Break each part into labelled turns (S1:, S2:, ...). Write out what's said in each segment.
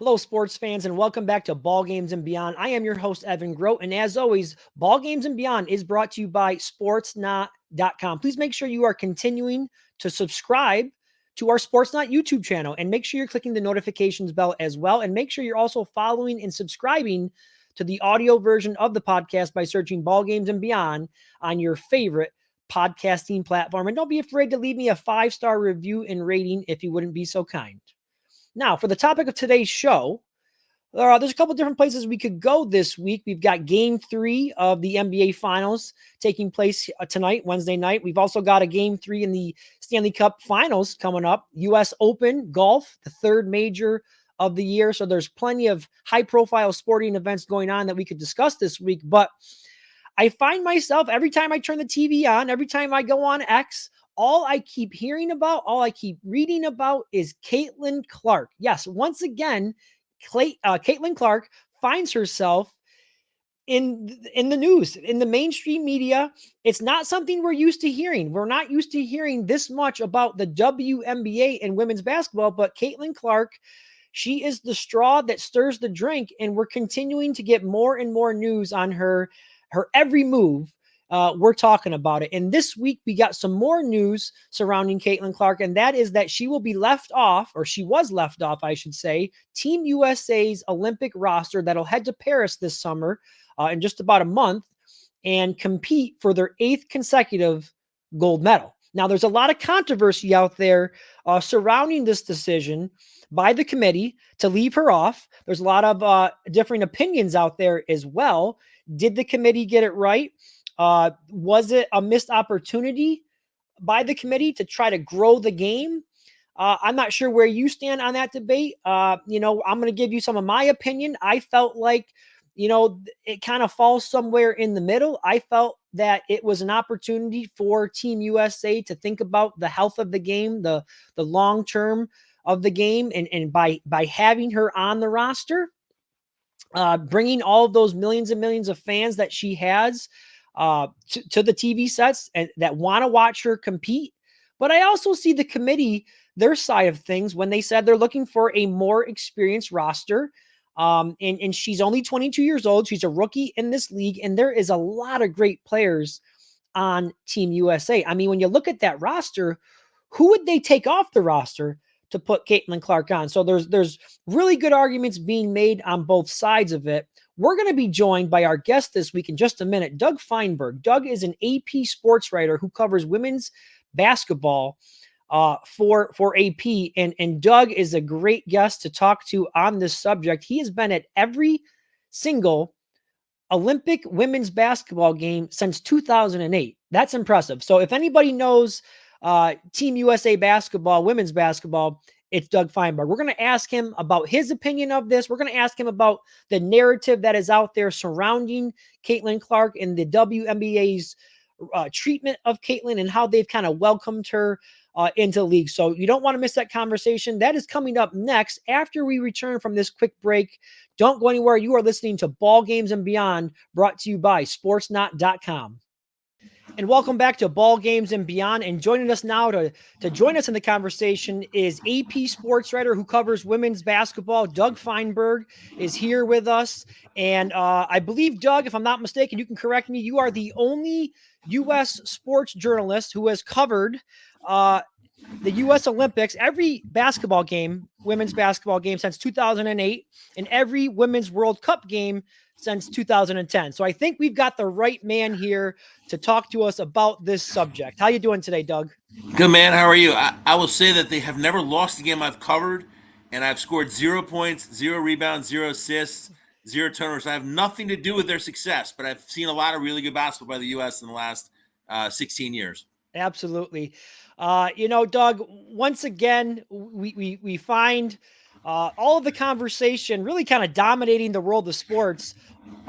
S1: Hello, sports fans, and welcome back to Ball Games and Beyond. I am your host, Evan Grote, and as always, Ball Games and Beyond is brought to you by Sportsnaut.com. Please make sure you are continuing to subscribe to our Sportsnaut YouTube channel, and make sure you're clicking the notifications bell as well, and make sure you're also following and subscribing to the audio version of the podcast by searching Ball Games and Beyond on your favorite podcasting platform. And don't be afraid to leave me a 5-star review and rating if you wouldn't be so kind. Now, for the topic of today's show, there's a couple different places we could go this week. We've got Game 3 of the NBA Finals taking place tonight, Wednesday night. We've also got a Game 3 in the Stanley Cup Finals coming up. U.S. Open Golf, the third major of the year. So there's plenty of high-profile sporting events going on that we could discuss this week. But I find myself, every time I turn the TV on, every time I go on X, all I keep hearing about, all I keep reading about is Caitlin Clark. Yes, once again, Caitlin Clark finds herself in the news, in the mainstream media. It's not something we're used to hearing. We're not used to hearing this much about the WNBA and women's basketball, but Caitlin Clark, she is the straw that stirs the drink, and we're continuing to get more and more news on her every move. We're talking about it. And this week, we got some more news surrounding Caitlin Clark, and that is that she will be left off, or she was left off, I should say, Team USA's Olympic roster that'll head to Paris this summer in just about a month and compete for their 8th consecutive gold medal. Now, there's a lot of controversy out there surrounding this decision by the committee to leave her off. There's a lot of different opinions out there as well. Did the committee get it right? Was it a missed opportunity by the committee to try to grow the game? I'm not sure where you stand on that debate. I'm going to give you some of my opinion. I felt like, it kind of falls somewhere in the middle. I felt that it was an opportunity for Team USA to think about the health of the game, the long term of the game. And by having her on the roster, bringing all of those millions and millions of fans that she has, to the TV sets and that want to watch her compete. But I also see the committee, their side of things, when they said they're looking for a more experienced roster. And she's only 22 years old. She's a rookie in this league, and there is a lot of great players on Team USA. I mean, when you look at that roster, who would they take off the roster to put Caitlin Clark on? So there's really good arguments being made on both sides of it. We're going to be joined by our guest this week in just a minute, Doug Feinberg. Doug is an AP sports writer who covers women's basketball for AP. And Doug is a great guest to talk to on this subject. He has been at every single Olympic women's basketball game since 2008. That's impressive. So if anybody knows Team USA basketball, women's basketball, it's Doug Feinberg. We're going to ask him about his opinion of this. We're going to ask him about the narrative that is out there surrounding Caitlin Clark and the WNBA's treatment of Caitlin and how they've kind of welcomed her into the league. So you don't want to miss that conversation. That is coming up next after we return from this quick break. Don't go anywhere. You are listening to Ball Games and Beyond, brought to you by Sportsnaut.com. And welcome back to Ball Games and Beyond. And joining us now to join us in the conversation is AP sports writer who covers women's basketball. Doug Feinberg is here with us. And I believe, Doug, if I'm not mistaken, you can correct me, you are the only U.S. sports journalist who has covered the U.S. Olympics, every basketball game, women's basketball game since 2008, and every women's World Cup game since 2010. So I think we've got the right man here to talk to us about this subject. How you doing today, Doug?
S2: Good, man. How are you? I will say that they have never lost a game I've covered, and I've scored 0 points, 0 rebounds, 0 assists, 0 turnovers. I have nothing to do with their success, but I've seen a lot of really good basketball by the U.S. in the last 16 years.
S1: Absolutely. Doug, once again, we find all of the conversation really kind of dominating the world of sports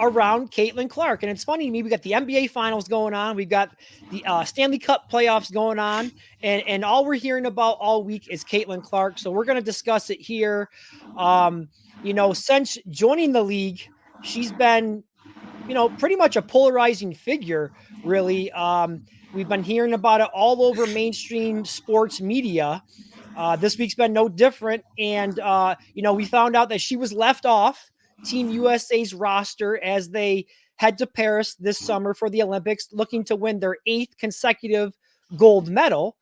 S1: around Caitlin Clark. And it's funny to me, we got the NBA finals going on. We've got the Stanley Cup playoffs going on. And all we're hearing about all week is Caitlin Clark. So we're going to discuss it here. Since joining the league, she's been, pretty much a polarizing figure, really. We've been hearing about it all over mainstream sports media. This week's been no different. And, we found out that she was left off Team USA's roster as they head to Paris this summer for the Olympics, looking to win their 8th consecutive gold medal.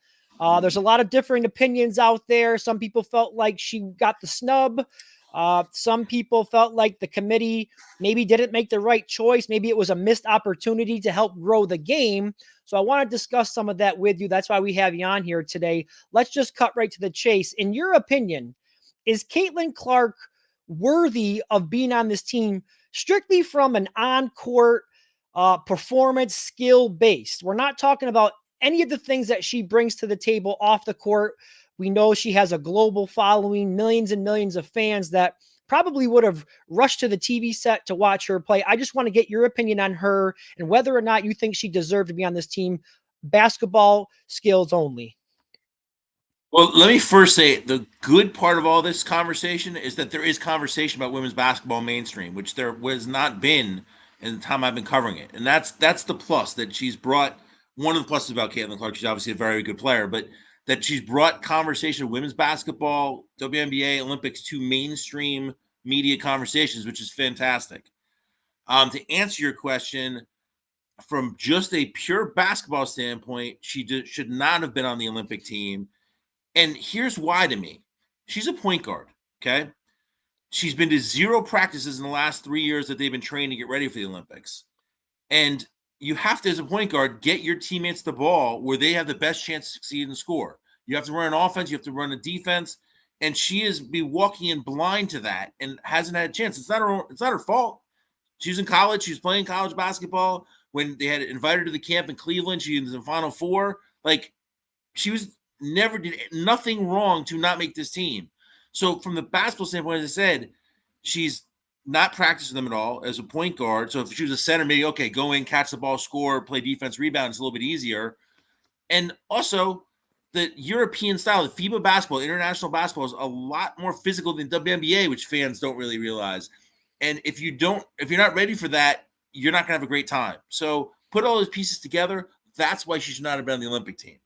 S1: There's a lot of differing opinions out there. Some people felt like she got the snub. Some people felt like the committee maybe didn't make the right choice. Maybe it was a missed opportunity to help grow the game. So I want to discuss some of that with you. That's why we have you on here today. Let's just cut right to the chase. In your opinion, is Caitlin Clark worthy of being on this team strictly from an on-court performance skill based? We're not talking about any of the things that she brings to the table off the court. We know she has a global following, millions and millions of fans that probably would have rushed to the TV set to watch her play. I just want to get your opinion on her and whether or not you think she deserved to be on this team. Basketball skills only.
S2: Well, let me first say the good part of all this conversation is that there is conversation about women's basketball mainstream, which there was not been in the time I've been covering it. And that's the plus that she's brought. One of the pluses about Caitlin Clark, she's obviously a very good player, but that she's brought conversation of women's basketball, WNBA, Olympics to mainstream media conversations, which is fantastic. To answer your question, from just a pure basketball standpoint, she should not have been on the Olympic team. And here's why to me. She's a point guard, okay? She's been to 0 practices in the last 3 years that they've been training to get ready for the Olympics. And you have to, as a point guard, get your teammates the ball where they have the best chance to succeed and score. You have to run an offense. You have to run a defense. And she is walking in blind to that and hasn't had a chance. It's not her fault. She was in college. She was playing college basketball. When they had invited her to the camp in Cleveland, she was in the Final Four. Like, she was never did nothing wrong to not make this team. So from the basketball standpoint, as I said, she's not practicing them at all as a point guard. So if she was a center, maybe, okay, go in, catch the ball, score, play defense, rebound. It's a little bit easier. And also the European style, the FIBA basketball, international basketball is a lot more physical than WNBA, which fans don't really realize. And if you're not ready for that, you're not going to have a great time. So put all those pieces together. That's why she should not have been on the Olympic team.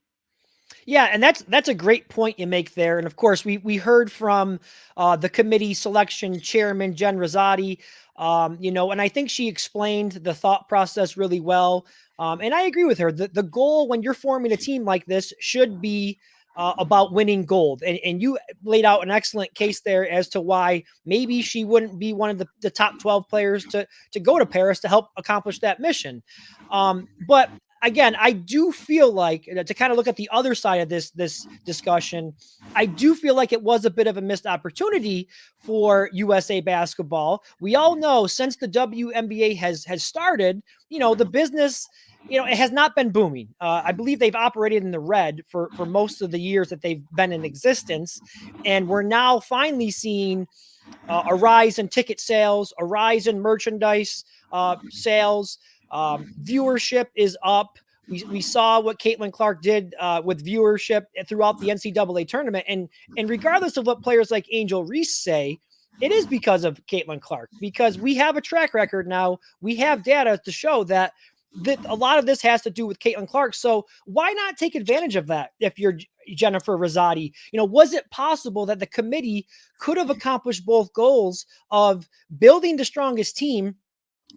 S1: Yeah, and that's a great point you make there. And of course, we heard from the committee selection chairman, Jen Rosati, and I think she explained the thought process really well. And I agree with her. The goal when you're forming a team like this should be about winning gold. And you laid out an excellent case there as to why maybe she wouldn't be one of the top 12 players to go to Paris to help accomplish that mission. But again, I do feel like, to kind of look at the other side of this discussion, I do feel like it was a bit of a missed opportunity for USA basketball. We all know since the WNBA has started, the business, it has not been booming. I believe they've operated in the red for most of the years that they've been in existence. And we're now finally seeing a rise in ticket sales, a rise in merchandise sales. Viewership is up. We saw what Caitlin Clark did with viewership throughout the NCAA tournament. And regardless of what players like Angel Reese say, it is because of Caitlin Clark, because we have a track record now. We have data to show that a lot of this has to do with Caitlin Clark. So why not take advantage of that if you're Jennifer Rosati? Was it possible that the committee could have accomplished both goals of building the strongest team,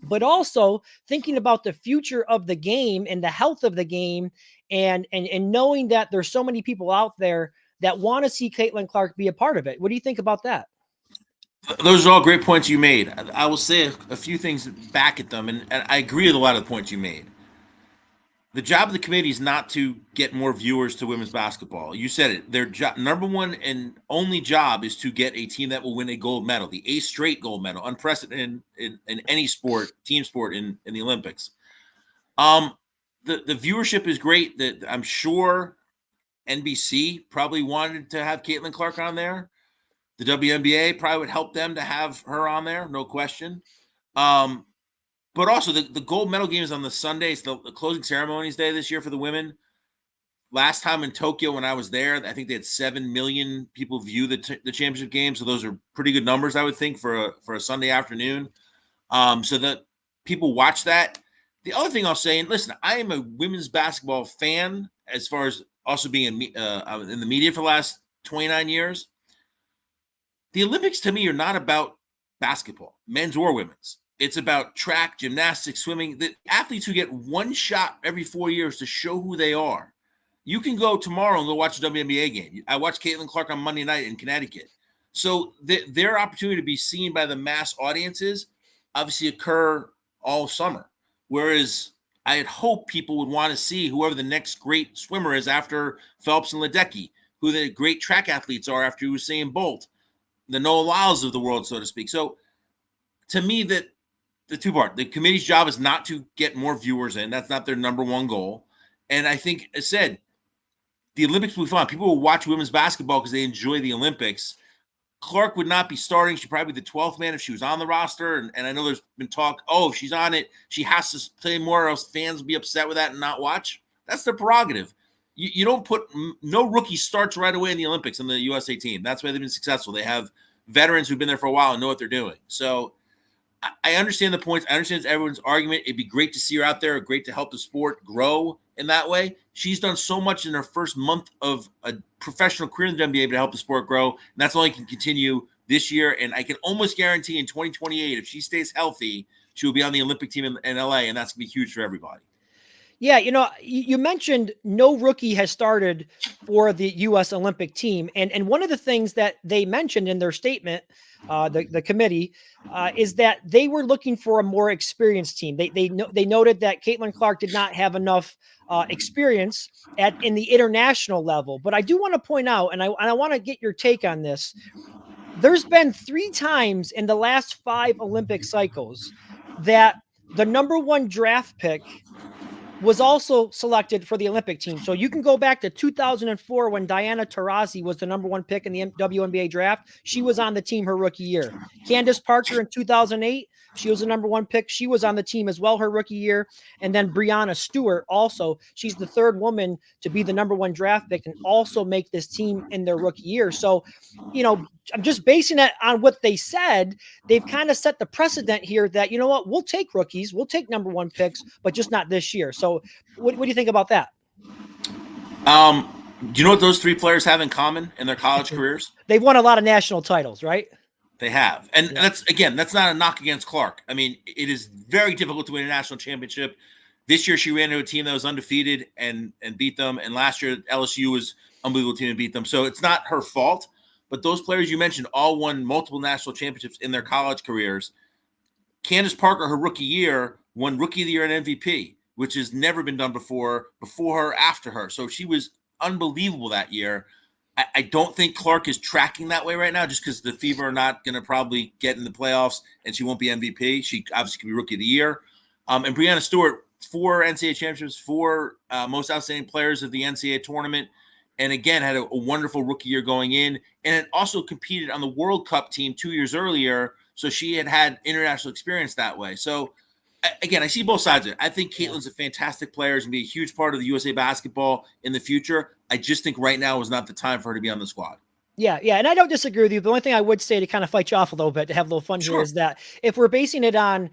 S1: but also thinking about the future of the game and the health of the game, and knowing that there's so many people out there that want to see Caitlin Clark be a part of it? What do you think about that?
S2: Those are all great points you made. I will say a few things back at them, and I agree with a lot of the points you made. The job of the committee is not to get more viewers to women's basketball. You said it. Their number one and only job is to get a team that will win a gold medal, the 8th straight gold medal, unprecedented in any sport, team sport in the Olympics. The viewership is great. That I'm sure NBC probably wanted to have Caitlin Clark on there. The WNBA probably would help them to have her on there, no question. But also the gold medal game is on the Sundays, the closing ceremonies day this year for the women. Last time in Tokyo when I was there, I think they had 7 million people view the championship game. So those are pretty good numbers, I would think, for a Sunday afternoon. So that people watch that. The other thing I'll say, and listen, I am a women's basketball fan as far as also being in the media for the last 29 years. The Olympics to me are not about basketball, men's or women's. It's about track, gymnastics, swimming. The athletes who get one shot every 4 years to show who they are. You can go tomorrow and go watch a WNBA game. I watched Caitlin Clark on Monday night in Connecticut. So their opportunity to be seen by the mass audiences obviously occur all summer. Whereas I had hoped people would want to see whoever the next great swimmer is after Phelps and Ledecky, who the great track athletes are after Usain Bolt, the Noah Lyles of the world, so to speak. So to me, that the two-part, the committee's job is not to get more viewers in. That's not their number one goal. And I think, as said, the Olympics will be fun. People will watch women's basketball because they enjoy the Olympics. Clark would not be starting. She'd probably be the 12th man if she was on the roster. And I know there's been talk, if she's on it, she has to play more or else fans will be upset with that and not watch. That's their prerogative. You don't put – no rookie starts right away in the Olympics in the USA team. That's why they've been successful. They have veterans who've been there for a while and know what they're doing. So I understand the points. I understand everyone's argument. It'd be great to see her out there, great to help the sport grow in that way. She's done so much in her first month of a professional career in the WNBA to help the sport grow, and that's only can continue this year. And I can almost guarantee in 2028, if she stays healthy, she will be on the Olympic team in LA, and that's going to be huge for everybody.
S1: Yeah, you mentioned no rookie has started for the U.S. Olympic team, and one of the things that they mentioned in their statement, the committee, is that they were looking for a more experienced team. They noted that Caitlin Clark did not have enough experience in the international level. But I do want to point out, and I want to get your take on this. There's been 3 times in the last 5 Olympic cycles that the number 1 draft pick was also selected for the Olympic team. So you can go back to 2004 when Diana Taurasi was the number 1 pick in the WNBA draft. She was on the team her rookie year. Candace Parker in 2008, she was the number 1 pick. She was on the team as well her rookie year. And then Breanna Stewart also, she's the 3rd woman to be the number 1 draft pick and also make this team in their rookie year. So, I'm just basing it on what they said. They've kind of set the precedent here that, we'll take rookies, we'll take number 1 picks, but just not this year. So what do you think about that?
S2: Do you know what those 3 players have in common in their college careers?
S1: They've won a lot of national titles, right?
S2: They have. And that's not a knock against Clark. I mean, it is very difficult to win a national championship. This year she ran into a team that was undefeated and beat them. And last year LSU was an unbelievable team and beat them. So it's not her fault. But those players you mentioned all won multiple national championships in their college careers. Candace Parker, her rookie year, won Rookie of the Year and MVP, which has never been done before her, after her. So she was unbelievable that year. I don't think Clark is tracking that way right now just because the Fever are not going to probably get in the playoffs and she won't be MVP. She obviously could be Rookie of the Year. And Breanna Stewart, 4 NCAA championships, 4 most outstanding players of the NCAA tournament. And again, had a wonderful rookie year going in, and also competed on the World Cup team 2 years earlier. So she had international experience that way. So again, I see both sides of it. I think Caitlin's a fantastic player. She's going to be a huge part of the USA basketball in the future. I just think right now is not the time for her to be on the squad.
S1: Yeah. And I don't disagree with you. The only thing I would say to kind of fight you off a little bit, to have a little fun here, is that if we're basing it on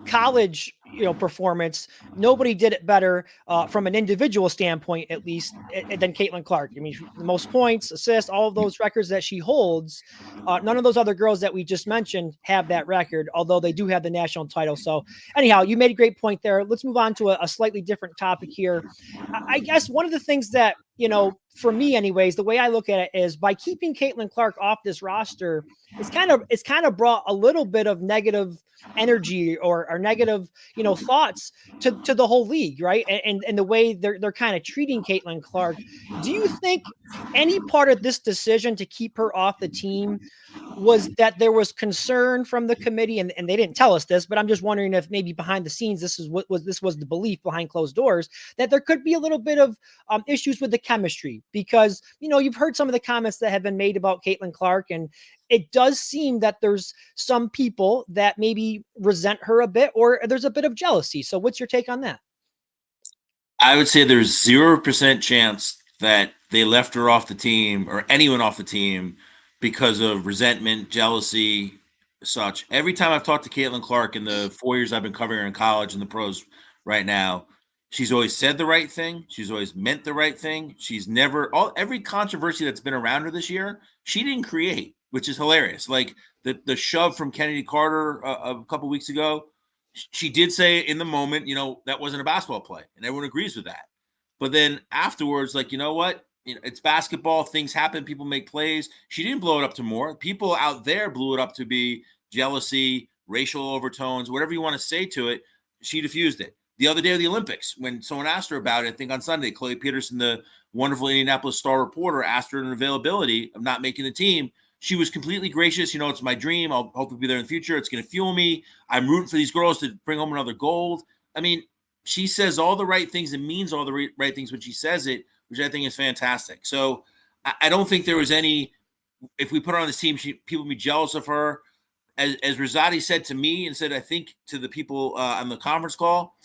S1: college, performance, nobody did it better from an individual standpoint, at least, than Caitlin Clark. I mean, the most points, assists, all of those records that she holds, none of those other girls that we just mentioned have that record, although they do have the national title. So anyhow, you made a great point there. Let's move on to a slightly different topic here. I guess one of the things that, for me anyways, the way I look at it is by keeping Caitlin Clark off this roster, it's kind of brought a little bit of negative energy or negative, thoughts to the whole league, right? And the way they're kind of treating Caitlin Clark. Do you think any part of this decision to keep her off the team was that there was concern from the committee, and they didn't tell us this, but I'm just wondering if maybe behind the scenes, this was the belief behind closed doors, that there could be a little bit of issues with the chemistry, because, you've heard some of the comments that have been made about Caitlin Clark, and it does seem that there's some people that maybe resent her a bit, or there's a bit of jealousy. So what's your take on that?
S2: I would say there's 0% chance that they left her off the team or anyone off the team because of resentment, jealousy, such. Every time I've talked to Caitlin Clark in the 4 years I've been covering her in college and the pros right now, She's always said the right thing. She's always meant the right thing. She's never every controversy that's been around her this year, she didn't create, which is hilarious. Like the shove from Kennedy Carter a couple weeks ago, she did say in the moment, that wasn't a basketball play, and everyone agrees with that. But then afterwards, like, you know what? It's basketball. Things happen. People make plays. She didn't blow it up to more. People out there blew it up to be jealousy, racial overtones, whatever you want to say to it. She diffused it. The other day of the Olympics, when someone asked her about it, I think on Sunday, Chloe Peterson, the wonderful Indianapolis Star reporter, asked her an availability of not making the team. She was completely gracious. It's my dream. I'll hopefully be there in the future. It's going to fuel me. I'm rooting for these girls to bring home another gold. I mean, she says all the right things and means all the right things when she says it, which I think is fantastic. So I don't think there was any, if we put her on this team, people would be jealous of her. As Rosati said to me and said, I think to the people on the conference call,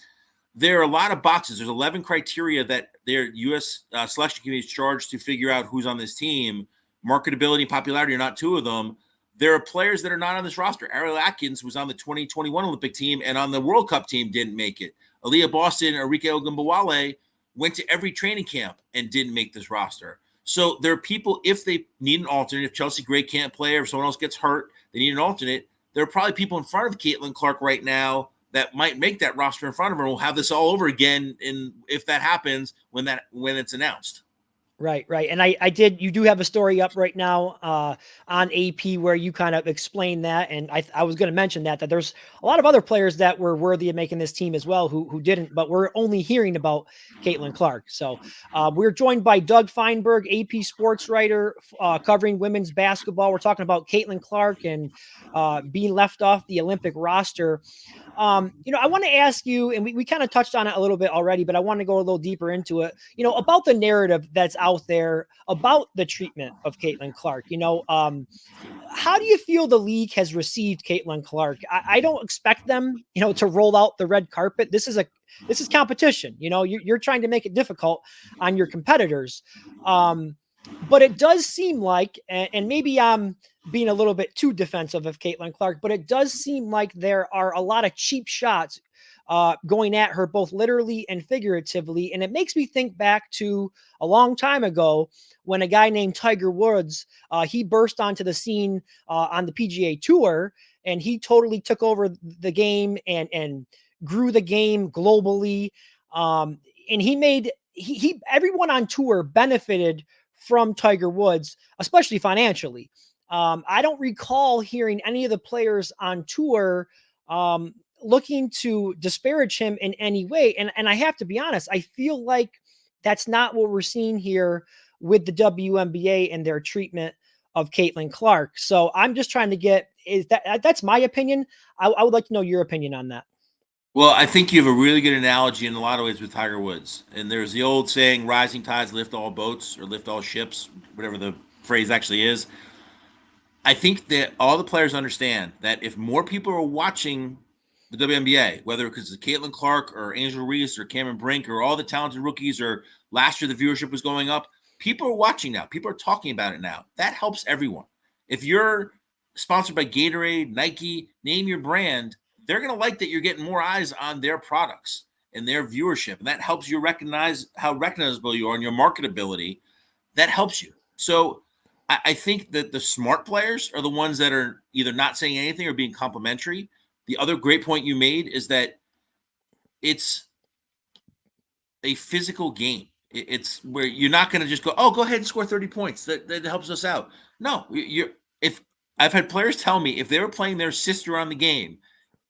S2: there are a lot of boxes. There's 11 criteria that their U.S. Selection Committee is charged to figure out who's on this team. Marketability and popularity are not two of them. There are players that are not on this roster. Ariel Atkins was on the 2021 Olympic team and on the World Cup team didn't make it. Aaliyah Boston and Arike Ogunbowale went to every training camp and didn't make this roster. So there are people, if they need an alternate, if Chelsea Gray can't play or if someone else gets hurt, they need an alternate. There are probably people in front of Caitlin Clark right now that might make that roster in front of her. We'll have this all over again, if that happens when it's announced.
S1: Right. And you do have a story up right now on AP where you kind of explain that. And I was going to mention that there's a lot of other players that were worthy of making this team as well who didn't, but we're only hearing about Caitlin Clark. So we're joined by Doug Feinberg, AP sports writer covering women's basketball. We're talking about Caitlin Clark and being left off the Olympic roster. I want to ask you, and we kind of touched on it a little bit already, but I want to go a little deeper into it, about the narrative that's out there about the treatment of Caitlin Clark. How do you feel the league has received Caitlin Clark? I don't expect them, to roll out the red carpet. This is competition. You're trying to make it difficult on your competitors. But it does seem like, and maybe I'm being a little bit too defensive of Caitlin Clark, but it does seem like there are a lot of cheap shots going at her, both literally and figuratively. And it makes me think back to a long time ago when a guy named Tiger Woods, he burst onto the scene on the PGA Tour, and he totally took over the game and grew the game globally. And everyone on tour benefited from Tiger Woods, especially financially. I don't recall hearing any of the players on tour looking to disparage him in any way. And I have to be honest, I feel like that's not what we're seeing here with the WNBA and their treatment of Caitlin Clark. So I'm just trying to that's my opinion. I would like to know your opinion on that.
S2: Well, I think you have a really good analogy in a lot of ways with Tiger Woods. And there's the old saying, rising tides lift all boats or lift all ships, whatever the phrase actually is. I think that all the players understand that if more people are watching the WNBA, whether because of Caitlin Clark or Angel Reese or Cameron Brink or all the talented rookies, or last year the viewership was going up, people are watching now. People are talking about it now. That helps everyone. If you're sponsored by Gatorade, Nike, name your brand, they're going to like that you're getting more eyes on their products and their viewership. And that helps you recognize how recognizable you are and your marketability. That helps you. So I think that the smart players are the ones that are either not saying anything or being complimentary. The other great point you made is that it's a physical game. It's where you're not going to just go, oh, go ahead and score 30 points. That helps us out. No, if I've had players tell me if they were playing their sister on the game,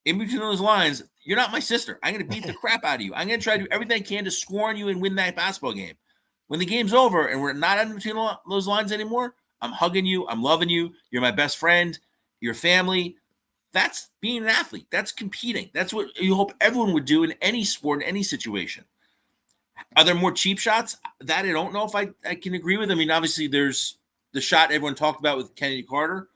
S2: in between those lines, you're not my sister. I'm going to beat the crap out of you. I'm going to try to do everything I can to score on you and win that basketball game. When the game's over and we're not in between those lines anymore, I'm hugging you. I'm loving you. You're my best friend. Your family. That's being an athlete. That's competing. That's what you hope everyone would do in any sport, in any situation. Are there more cheap shots? That I don't know if I can agree with. I mean, obviously there's the shot everyone talked about with Kennedy Carter.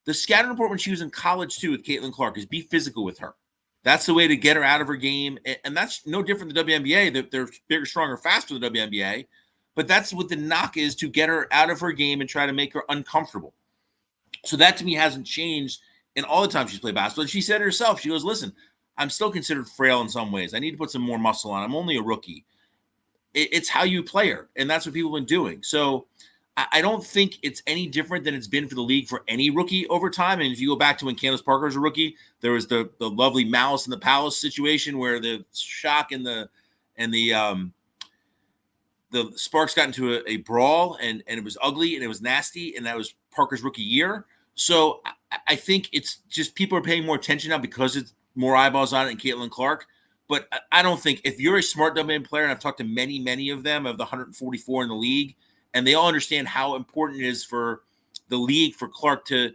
S2: The scouting report when she was in college too with Caitlin Clark is be physical with her. That's the way to get her out of her game. And that's no different than the WNBA. They're bigger, stronger, faster than the WNBA. But that's what the knock is, to get her out of her game and try to make her uncomfortable. So that to me hasn't changed in all the time she's played basketball. And she said herself, she goes, listen, I'm still considered frail in some ways. I need to put some more muscle on. I'm only a rookie. It's how you play her, and that's what people have been doing. So I don't think it's any different than it's been for the league for any rookie over time. And if you go back to when Candace Parker was a rookie, there was the lovely Malice in the Palace situation where the shock and the Sparks got into a brawl, and it was ugly and it was nasty, and that was Parker's rookie year. So I think it's just people are paying more attention now because it's more eyeballs on it and Caitlin Clark. But I don't think if you're a smart WNBA player, and I've talked to many of them, of the 144 in the league, and they all understand how important it is for the league for Clark to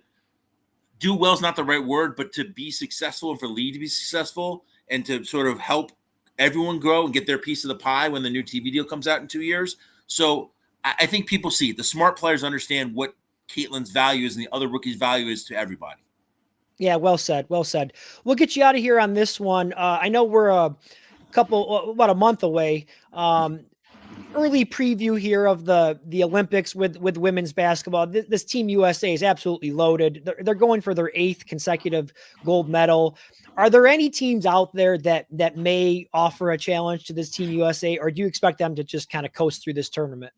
S2: do well is not the right word, but to be successful and for the league to be successful and to sort of help everyone grow and get their piece of the pie when the new TV deal comes out in 2 years. So I think people see it. The smart players understand what Caitlin's value is and the other rookies' value is to everybody.
S1: Yeah, well said. Well said. We'll get you out of here on this one. I know we're about a month away. Early preview here of the Olympics with women's basketball. This Team USA is absolutely loaded. They're going for their 8th consecutive gold medal. Are there any teams out there that may offer a challenge to this Team USA, or do you expect them to just kind of coast through this tournament?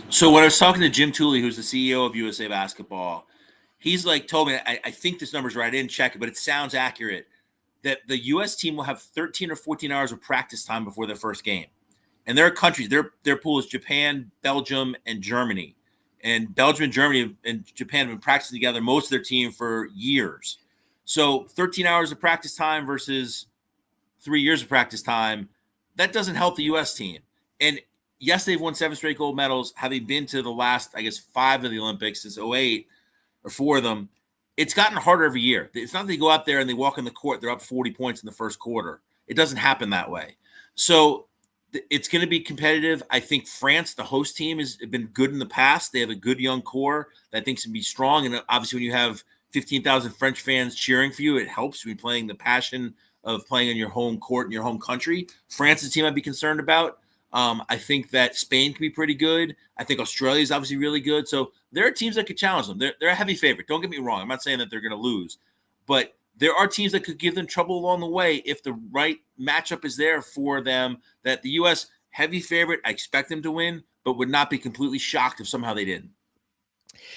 S2: So when I was talking to Jim Tooley, who's the CEO of USA Basketball, he's told me, I think this number's right. I didn't check it, but it sounds accurate, that the U.S. team will have 13 or 14 hours of practice time before their first game. And there are countries, their pool is Japan, Belgium, and Germany. And Belgium and Germany and Japan have been practicing together, most of their team, for years. So 13 hours of practice time versus 3 years of practice time, that doesn't help the U.S. team. And yes, they've won 7 straight gold medals, having been to the last, 5 of the Olympics since 2008, or 4 of them. It's gotten harder every year. It's not that they go out there and they walk in the court, they're up 40 points in the first quarter. It doesn't happen that way. So it's going to be competitive. I think France, the host team, has been good in the past. They have a good young core that I think can be strong. And obviously when you have 15,000 French fans cheering for you, it helps when you're playing the passion of playing in your home court in your home country. France is a team I'd be concerned about. I think that Spain can be pretty good. I think Australia is obviously really good. So there are teams that could challenge them. They're a heavy favorite. Don't get me wrong. I'm not saying that they're going to lose. But there are teams that could give them trouble along the way if the right matchup is there for them. That the U.S. heavy favorite, I expect them to win, but would not be completely shocked if somehow they didn't.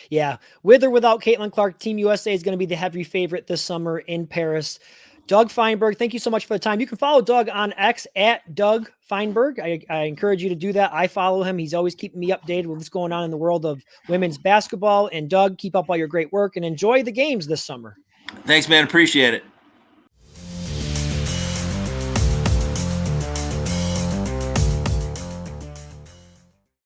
S1: Yeah, with or without Caitlin Clark, Team USA is going to be the heavy favorite this summer in Paris. Doug Feinberg, thank you so much for the time. You can follow Doug on X at Doug Feinberg. I encourage you to do that. I follow him. He's always keeping me updated with what's going on in the world of women's basketball. And Doug, keep up all your great work and enjoy the games this summer.
S2: Thanks, man. Appreciate it.